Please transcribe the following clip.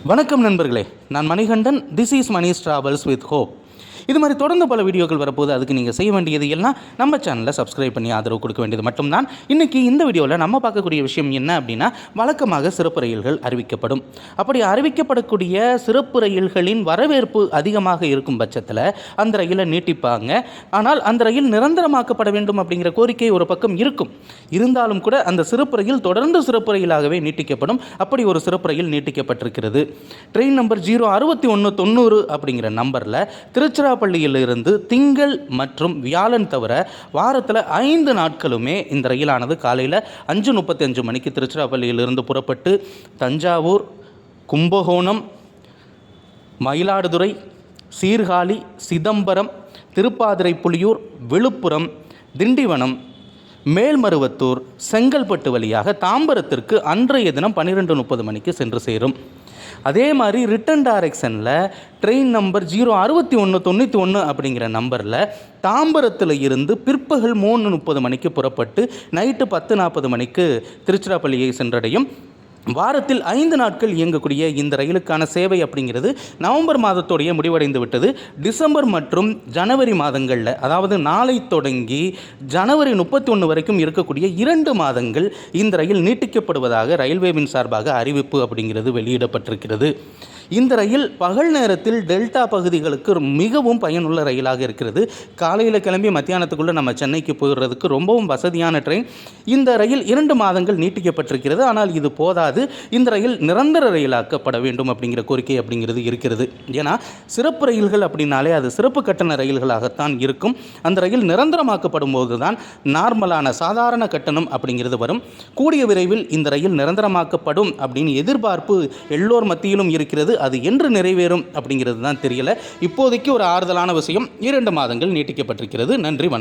வணக்கம் நண்பர்களே, நான் Manikandan. This is Mani's travels with hope. இது மாதிரி தொடர்ந்து பல வீடியோக்கள் வரப்போது. அதுக்கு நீங்கள் செய்ய வேண்டியது எல்லாம் நம்ம சேனலில் சப்ஸ்கிரைப் பண்ணி ஆதரவு கொடுக்க வேண்டியது மட்டும்தான். இன்றைக்கி இந்த வீடியோவில் நம்ம பார்க்கக்கூடிய விஷயம் என்ன அப்படின்னா, வழக்கமாக சிறப்பு ரயில்கள் அறிவிக்கப்படும். அப்படி அறிவிக்கப்படக்கூடிய சிறப்பு ரயில்களின் வரவேற்பு அதிகமாக இருக்கும் பட்சத்தில் அந்த ரயிலை நீட்டிப்பாங்க. ஆனால் அந்த ரயில் நிரந்தரமாக்கப்பட வேண்டும் அப்படிங்கிற கோரிக்கை ஒரு பக்கம் இருக்கும். இருந்தாலும் கூட அந்த சிறப்பு ரயில் தொடர்ந்து சிறப்பு ரயிலாகவே நீட்டிக்கப்படும். அப்படி ஒரு சிறப்பு ரயில் நீட்டிக்கப்பட்டிருக்கிறது. ட்ரெயின் நம்பர் 06190 அப்படிங்கிற நம்பரில் திருச்சிராப்பள்ளியிலிருந்து திங்கள் மற்றும் வியாழன் தவிர வாரத்தில் 5 நாட்களுமே இந்த ரயிலானது காலையில் 5:35 மணிக்கு திருச்சிராப்பள்ளியிலிருந்து புறப்பட்டு தஞ்சாவூர், கும்பகோணம், மயிலாடுதுறை, சீர்காழி, சிதம்பரம், திருப்பாதிரைப்புலியூர், விழுப்புரம், திண்டிவனம், மேல்மருவத்தூர், செங்கல்பட்டு வழியாக தாம்பரத்திற்கு அன்றைய தினம் 12:30 மணிக்கு சென்று சேரும். அதே மாதிரி ரிட்டன் டைரக்ஷனில் ட்ரெயின் நம்பர் 06191 அப்படிங்கிற நம்பரில் தாம்பரத்தில் இருந்து பிற்பகல் 3:30 மணிக்கு புறப்பட்டு நைட்டு 10:40 மணிக்கு திருச்சிராப்பள்ளியை சென்றடையும். வாரத்தில் 5 நாட்கள் இயங்கக்கூடிய இந்த ரயிலுக்கான சேவை அப்படிங்கிறது நவம்பர் மாதத்தோடைய முடிவடைந்து விட்டது. டிசம்பர் மற்றும் ஜனவரி மாதங்களில், அதாவது நாளை தொடங்கி ஜனவரி 31 வரைக்கும் இருக்கக்கூடிய 2 மாதங்கள் இந்த ரயில் நீட்டிக்கப்படுவதாக ரயில்வேவின் சார்பாக அறிவிப்பு அப்படிங்கிறது வெளியிடப்பட்டிருக்கிறது. இந்த ரயில் பகல் நேரத்தில் டெல்டா பகுதிகளுக்கு மிகவும் பயனுள்ள ரயிலாக இருக்கிறது. காலையில் கிளம்பி மத்தியானத்துக்குள்ளே நம்ம சென்னைக்கு போயிடுறதுக்கு ரொம்பவும் வசதியான ட்ரெயின். இந்த ரயில் 2 மாதங்கள் நீட்டிக்கப்பட்டிருக்கிறது. ஆனால் இது போதாது. இந்த ரயில் நிரந்தர ரயிலாக்கப்பட வேண்டும் அப்படிங்கிற கோரிக்கை அப்படிங்கிறது இருக்கிறது. ஏன்னா சிறப்பு ரயில்கள் அப்படின்னாலே அது சிறப்பு கட்டண ரயில்களாகத்தான் இருக்கும். அந்த ரயில் நிரந்தரமாக்கப்படும் போது தான் நார்மலான சாதாரண கட்டணம் அப்படிங்கிறது வரும். கூடிய விரைவில் இந்த ரயில் நிரந்தரமாக்கப்படும் அப்படின்னு எதிர்பார்ப்பு எல்லோர் மத்தியிலும் இருக்கிறது. அது என்று நிறைவேறும் அப்படிங்கிறது தான் தெரியல. இப்போதைக்கு ஒரு ஆறுதலான விஷயம், 2 மாதங்கள் நீட்டிக்கப்பட்டிருக்கிறது. நன்றி, வணக்கம்.